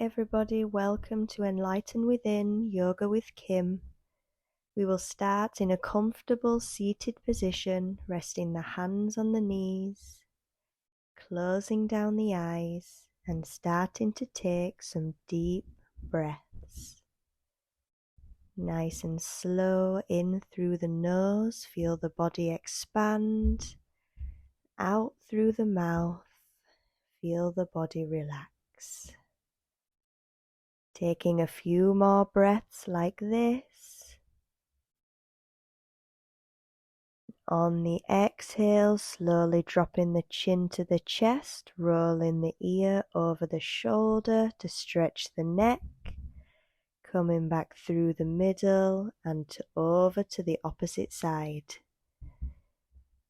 everybody, welcome to Enlighten Within Yoga with Kim. We will start in a comfortable seated position, resting the hands on the knees, closing down the eyes and starting to take some deep breaths. Nice and slow in through the nose, feel the body expand, out through the mouth, feel the body relax. Taking a few more breaths like this. On the exhale, slowly dropping the chin to the chest, rolling the ear over the shoulder to stretch the neck, coming back through the middle and over to the opposite side.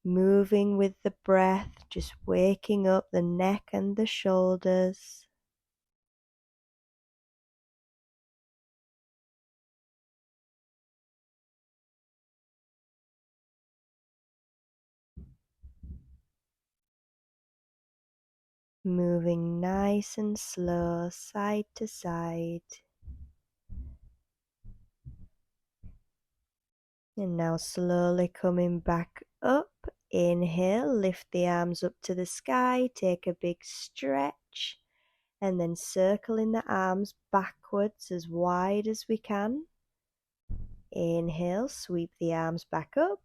Moving with the breath, just waking up the neck and the shoulders. Moving nice and slow, side to side. And now slowly coming back up. Inhale, lift the arms up to the sky, take a big stretch, and then circling the arms backwards as wide as we can. Inhale, sweep the arms back up,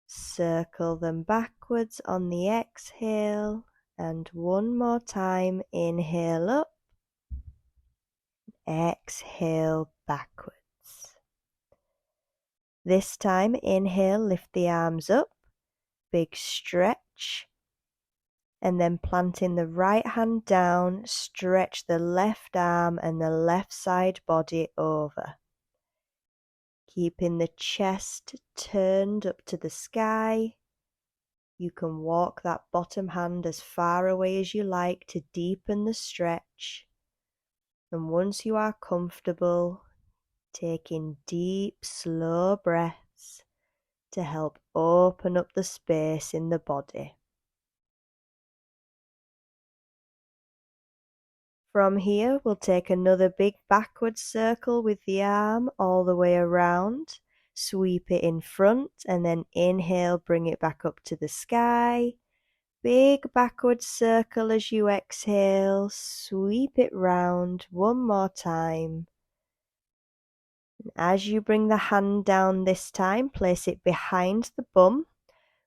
circle them backwards on the exhale, and one more time, inhale up, exhale backwards. This time, inhale, lift the arms up, big stretch, and then planting the right hand down, stretch the left arm and the left side body over. Keeping the chest turned up to the sky. You can walk that bottom hand as far away as you like to deepen the stretch. And once you are comfortable, taking deep, slow breaths to help open up the space in the body. From here, we'll take another big backward circle with the arm all the way around. Sweep it in front and then inhale, bring it back up to the sky. Big backward circle as you exhale. Sweep it round one more time. As you bring the hand down this time, place it behind the bum.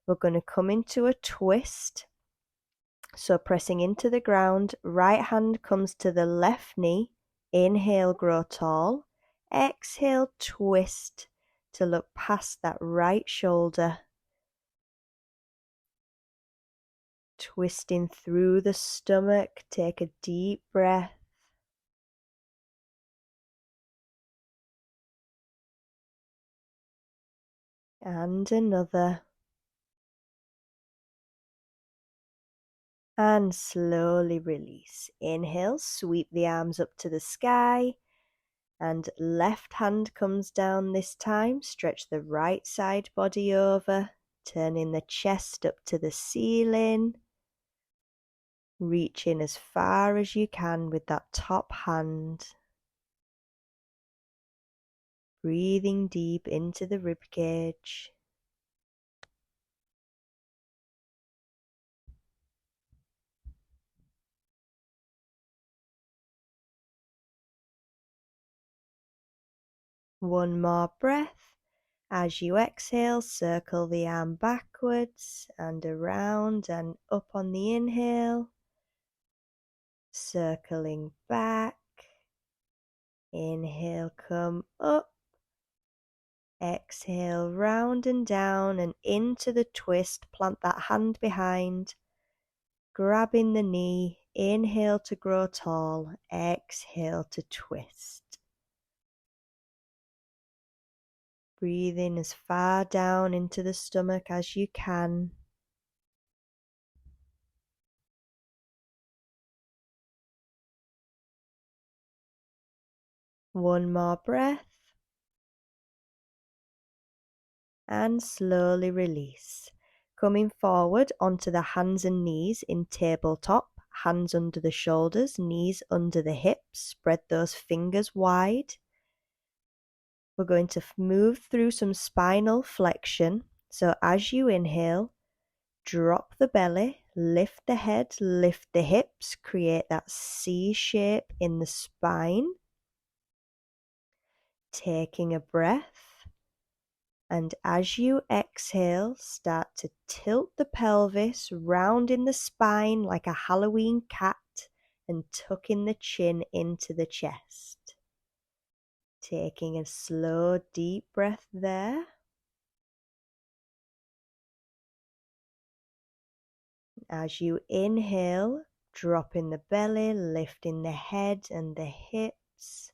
We're going to come into a twist. So pressing into the ground, right hand comes to the left knee. Inhale, grow tall. Exhale, twist to look past that right shoulder. Twisting through the stomach, take a deep breath. And another. And slowly release. Inhale, sweep the arms up to the sky. And left hand comes down this time. Stretch the right side body over. Turning the chest up to the ceiling. Reaching as far as you can with that top hand. Breathing deep into the rib cage. One more breath. As you exhale, circle the arm backwards and around and up on the inhale. Circling back. Inhale, come up. Exhale, round and down and into the twist. Plant that hand behind. Grabbing the knee. Inhale to grow tall. Exhale to twist. Breathing as far down into the stomach as you can. One more breath. And slowly release. Coming forward onto the hands and knees in tabletop, hands under the shoulders, knees under the hips, spread those fingers wide. We're going to move through some spinal flexion. So as you inhale, drop the belly, lift the head, lift the hips, create that C shape in the spine. Taking a breath, and as you exhale, start to tilt the pelvis, rounding the spine like a Halloween cat, and tucking the chin into the chest. Taking a slow, deep breath there. As you inhale, dropping the belly, lifting the head and the hips.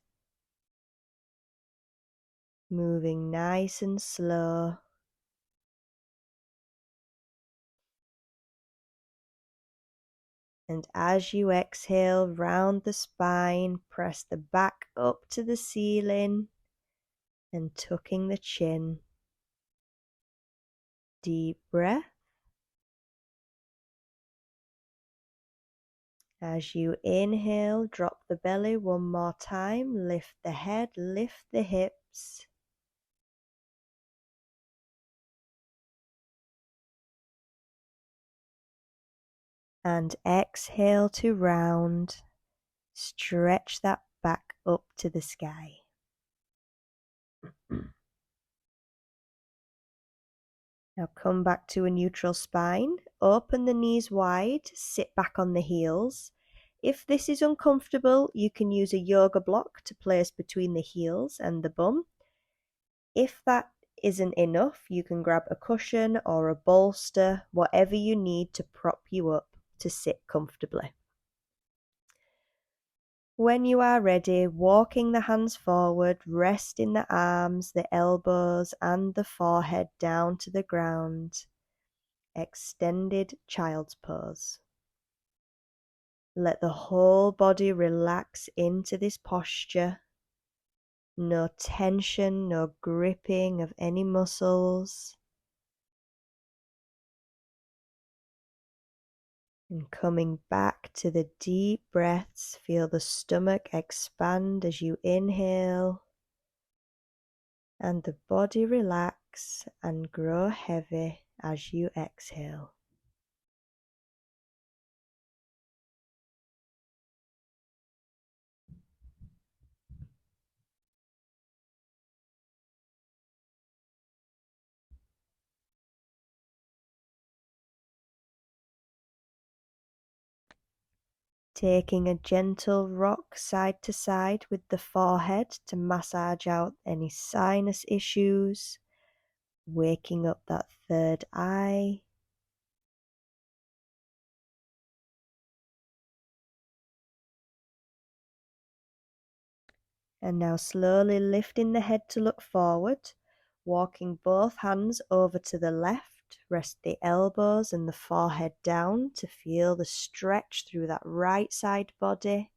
Moving nice and slow. And as you exhale, round the spine, press the back up to the ceiling and tucking the chin. Deep breath. As you inhale, drop the belly one more time, lift the head, lift the hips. And exhale to round. Stretch that back up to the sky. Now come back to a neutral spine. Open the knees wide, sit back on the heels. If this is uncomfortable, you can use a yoga block to place between the heels and the bum. If that isn't enough, you can grab a cushion or a bolster, whatever you need to prop you up to sit comfortably. When you are ready, walking the hands forward, resting the arms, the elbows and the forehead down to the ground. Extended child's pose. Let the whole body relax into this posture. No tension, no gripping of any muscles. And coming back to the deep breaths, feel the stomach expand as you inhale and the body relax and grow heavy as you exhale. Taking a gentle rock side to side with the forehead to massage out any sinus issues, waking up that third eye. And now slowly lifting the head to look forward, walking both hands over to the left, rest the elbows and the forehead down to feel the stretch through that right side body.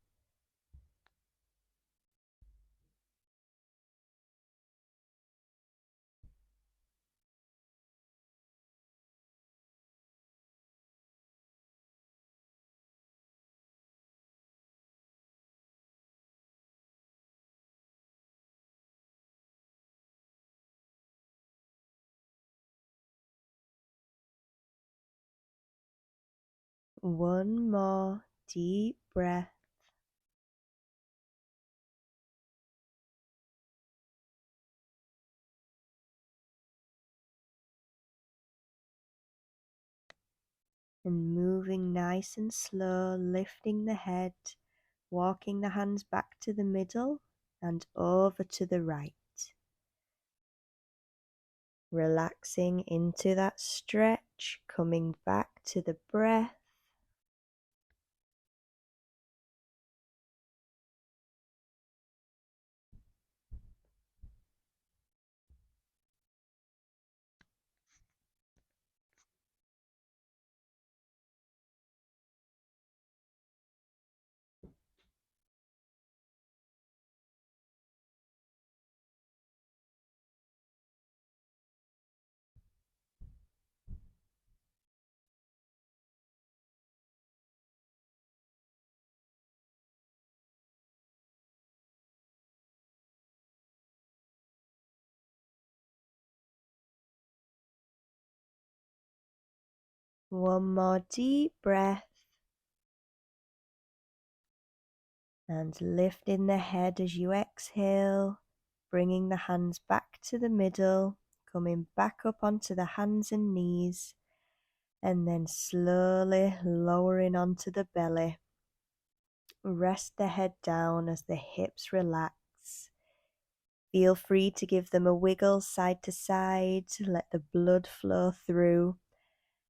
One more deep breath. And moving nice and slow, lifting the head, walking the hands back to the middle and over to the right. Relaxing into that stretch, coming back to the breath. One more deep breath. And lifting the head as you exhale, bringing the hands back to the middle, coming back up onto the hands and knees, and then slowly lowering onto the belly. Rest the head down as the hips relax. Feel free to give them a wiggle side to side, let the blood flow through.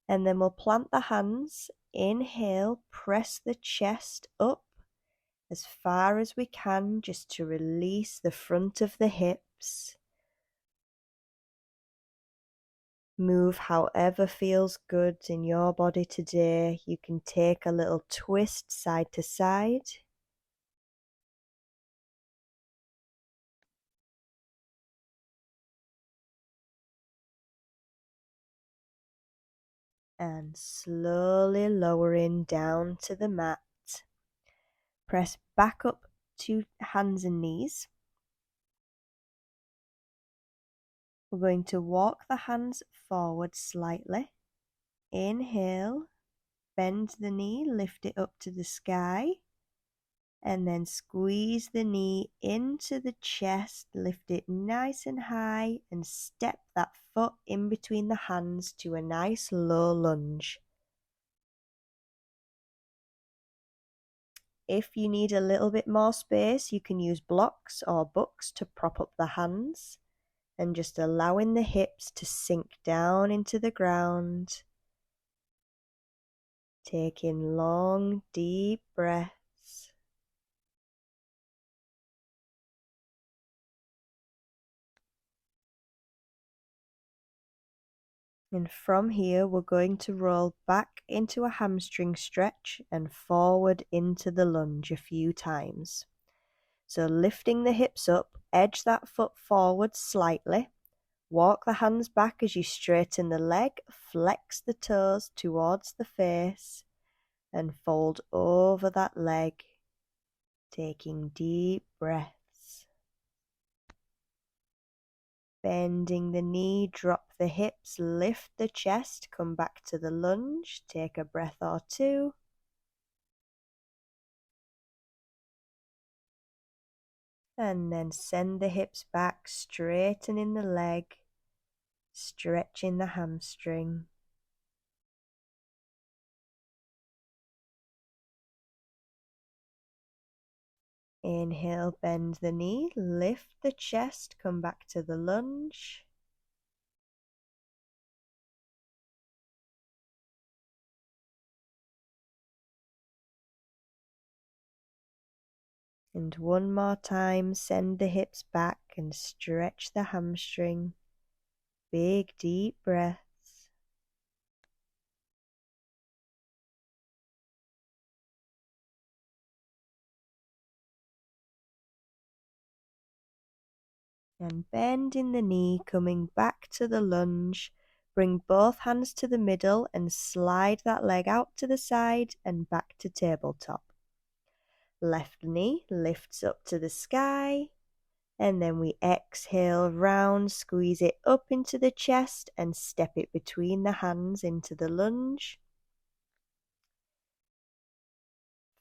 And then we'll plant the hands. Inhale, press the chest up as far as we can, just to release the front of the hips. Move however feels good in your body today. You can take a little twist side to side. And slowly lowering down to the mat. Press back up to hands and knees. We're going to walk the hands forward slightly. Inhale, bend the knee, lift it up to the sky. And then squeeze the knee into the chest, lift it nice and high, and step that foot in between the hands to a nice low lunge. If you need a little bit more space, you can use blocks or books to prop up the hands, and just allowing the hips to sink down into the ground. Taking long, deep breaths. And from here, we're going to roll back into a hamstring stretch and forward into the lunge a few times. So lifting the hips up, edge that foot forward slightly. Walk the hands back as you straighten the leg, flex the toes towards the face, and fold over that leg, taking deep breaths. Bending the knee, drop the hips, lift the chest, come back to the lunge, take a breath or two. And then send the hips back, straightening the leg, stretching the hamstring. Inhale, bend the knee, lift the chest, come back to the lunge. And one more time, send the hips back and stretch the hamstring. Big deep breaths. And bending the knee, coming back to the lunge. Bring both hands to the middle and slide that leg out to the side and back to tabletop. Left knee lifts up to the sky. And then we exhale round, squeeze it up into the chest and step it between the hands into the lunge.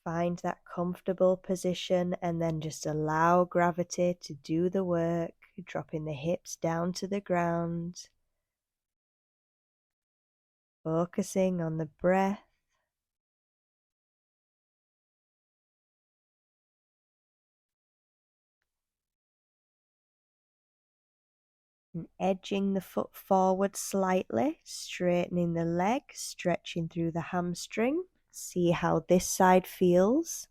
Find that comfortable position and then just allow gravity to do the work, dropping the hips down to the ground. Focusing on the breath. And edging the foot forward slightly, straightening the leg, stretching through the hamstring. See how this side feels.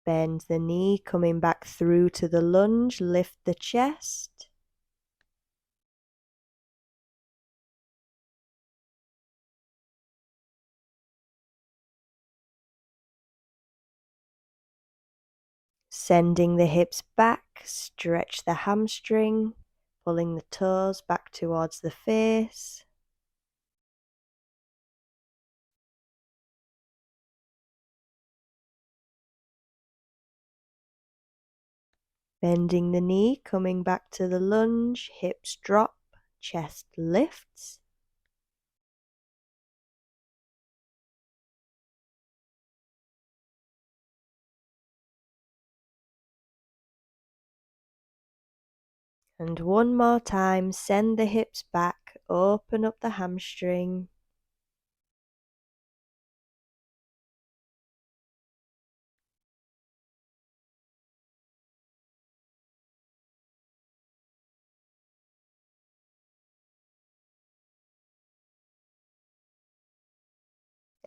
Bend the knee, coming back through to the lunge, lift the chest. Sending the hips back, stretch the hamstring, pulling the toes back towards the face. Bending the knee, coming back to the lunge, hips drop, chest lifts. And one more time, send the hips back, open up the hamstring.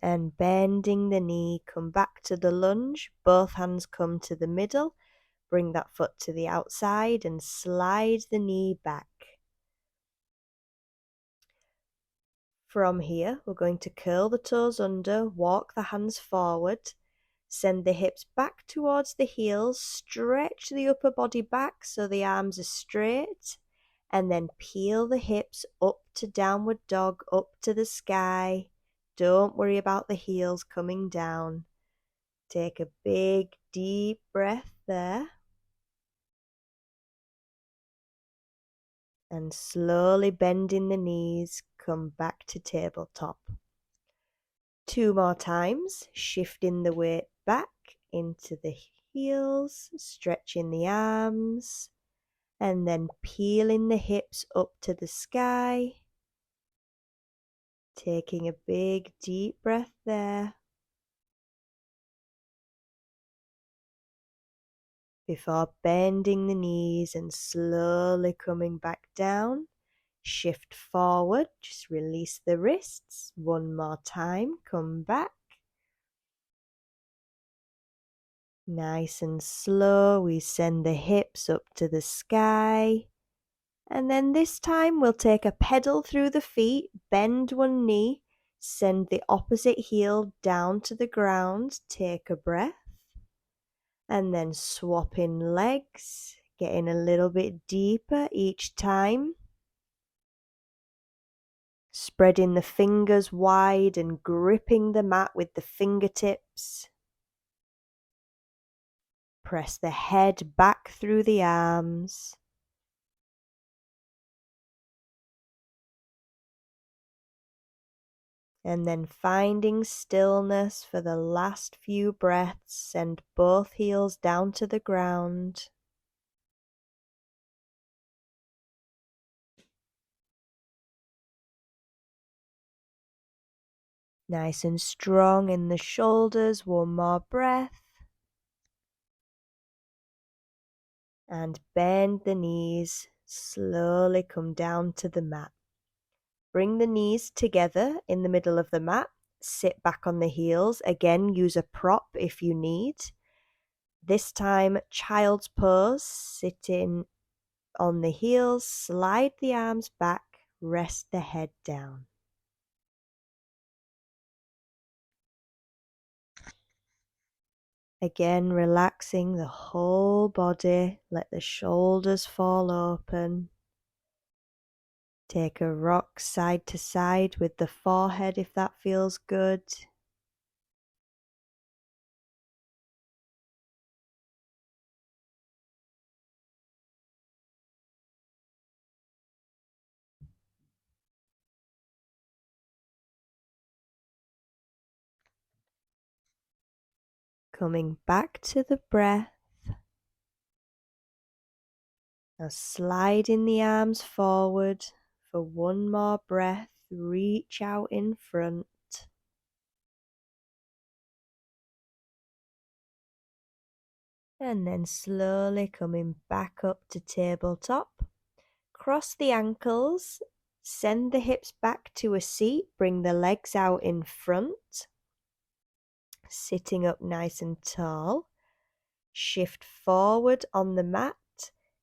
And bending the knee, come back to the lunge, both hands come to the middle, bring that foot to the outside and slide the knee back. From here, we're going to curl the toes under, walk the hands forward, send the hips back towards the heels, stretch the upper body back so the arms are straight, and then peel the hips up to downward dog, up to the sky. Don't worry about the heels coming down. Take a big, deep breath there. And slowly bending the knees, come back to tabletop. 2 more times, shifting the weight back into the heels, stretching the arms, and then peeling the hips up to the sky. Taking a big, deep breath there. Before bending the knees and slowly coming back down. Shift forward, just release the wrists. 1 more time, come back. Nice and slow, we send the hips up to the sky. And then this time we'll take a pedal through the feet, bend one knee, send the opposite heel down to the ground, take a breath. And then swapping legs, getting a little bit deeper each time. Spreading the fingers wide and gripping the mat with the fingertips. Press the head back through the arms. And then finding stillness for the last few breaths, send both heels down to the ground. Nice and strong in the shoulders, 1 more breath. And bend the knees, slowly come down to the mat. Bring the knees together in the middle of the mat. Sit back on the heels. Again, use a prop if you need. This time, child's pose, sitting on the heels, slide the arms back, rest the head down. Again, relaxing the whole body, let the shoulders fall open. Take a rock side to side with the forehead if that feels good. Coming back to the breath. Now sliding the arms forward for 1 more breath. Reach out in front. And then slowly coming back up to tabletop. Cross the ankles. Send the hips back to a seat. Bring the legs out in front. Sitting up nice and tall. Shift forward on the mat.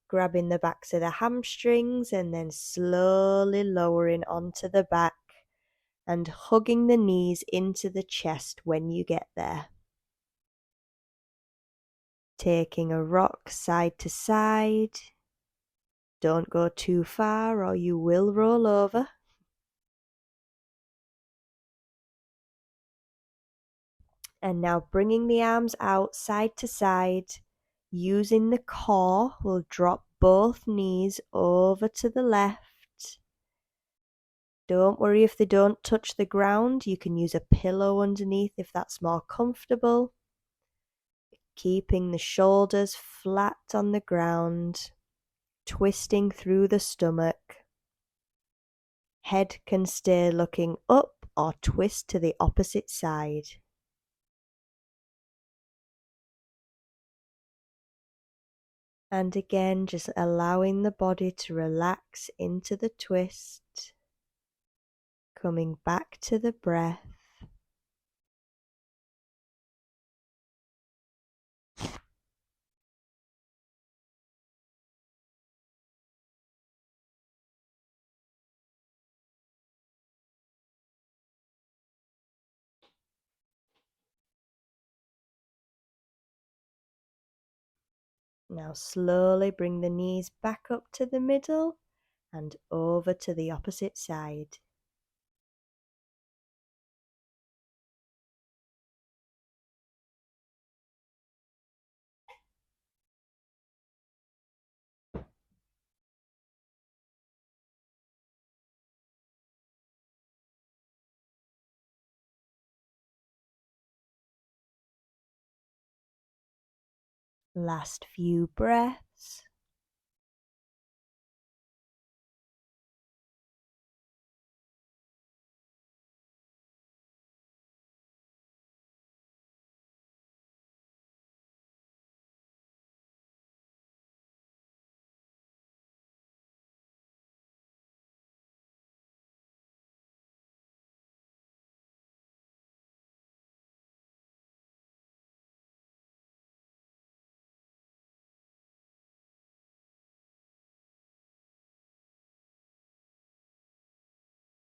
Grabbing the backs of the hamstrings and then slowly lowering onto the back and hugging the knees into the chest when you get there. Taking a rock side to side. Don't go too far or you will roll over. And now bringing the arms out side to side. Using the core, we'll drop both knees over to the left. Don't worry if they don't touch the ground. You can use a pillow underneath if that's more comfortable. Keeping the shoulders flat on the ground, twisting through the stomach. Head can stay looking up or twist to the opposite side. And again, just allowing the body to relax into the twist. Coming back to the breath. Now slowly bring the knees back up to the middle and over to the opposite side. Last few breaths.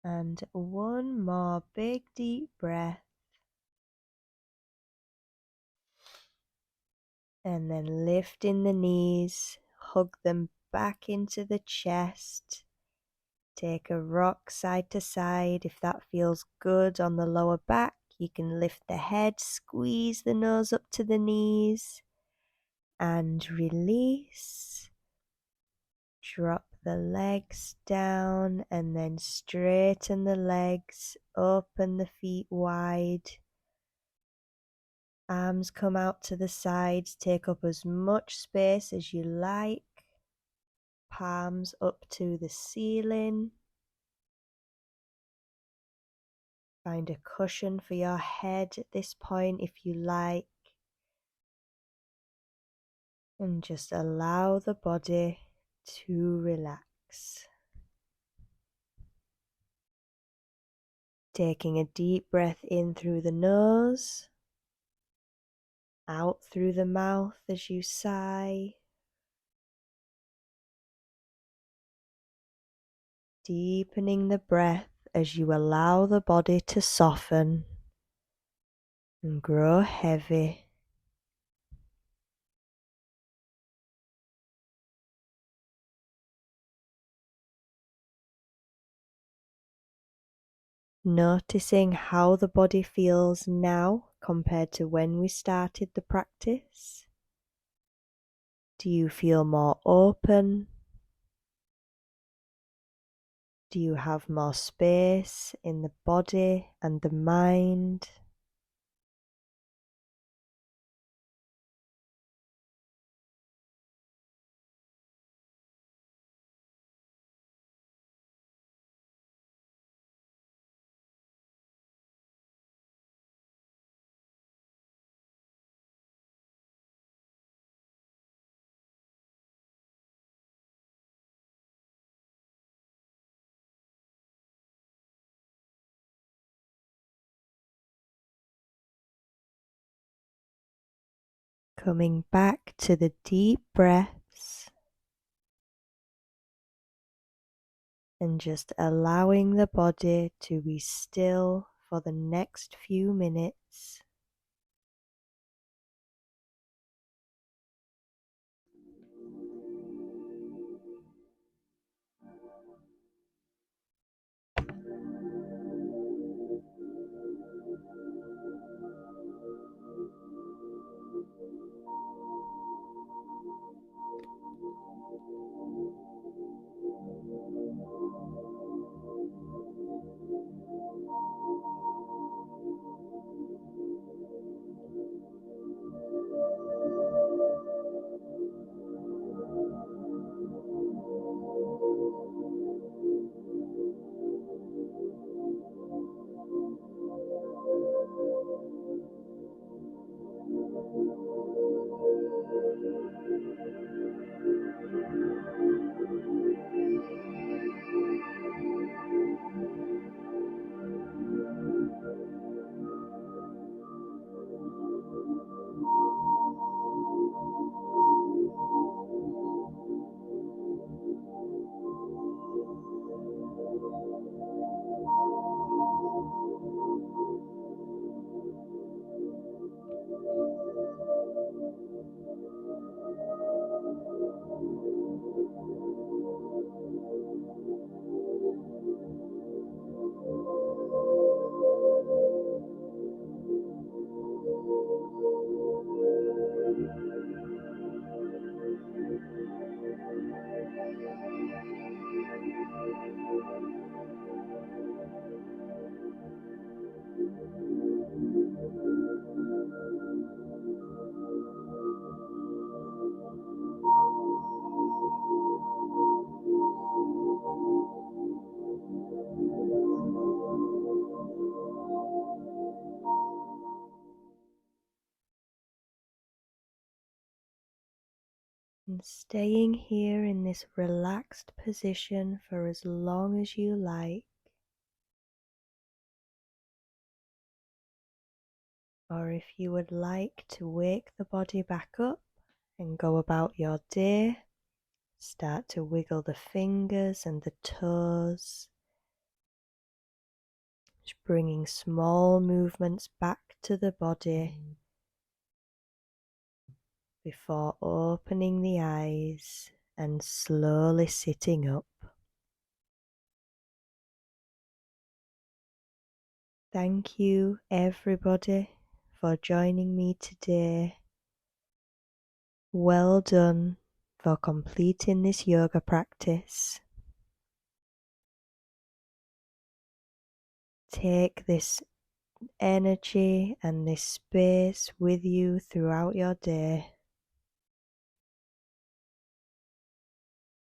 And one more big deep breath. And then lifting the knees, hug them back into the chest. Take a rock side to side. If that feels good on the lower back, you can lift the head, squeeze the nose up to the knees, and release. Drop the legs down and then straighten the legs, open the feet wide. Arms come out to the sides, take up as much space as you like. Palms up to the ceiling. Find a cushion for your head at this point if you like. And just allow the body to relax. Taking a deep breath in through the nose, out through the mouth as you sigh. Deepening the breath as you allow the body to soften and grow heavy. Noticing how the body feels now compared to when we started the practice. Do you feel more open? Do you have more space in the body and the mind? Coming back to the deep breaths and just allowing the body to be still for the next few minutes. And staying here in this relaxed position for as long as you like. Or if you would like to wake the body back up and go about your day, start to wiggle the fingers and the toes, just bringing small movements back to the body before opening the eyes and slowly sitting up. Thank you, everybody, for joining me today. Well done for completing this yoga practice. Take this energy and this space with you throughout your day.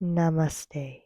Namaste.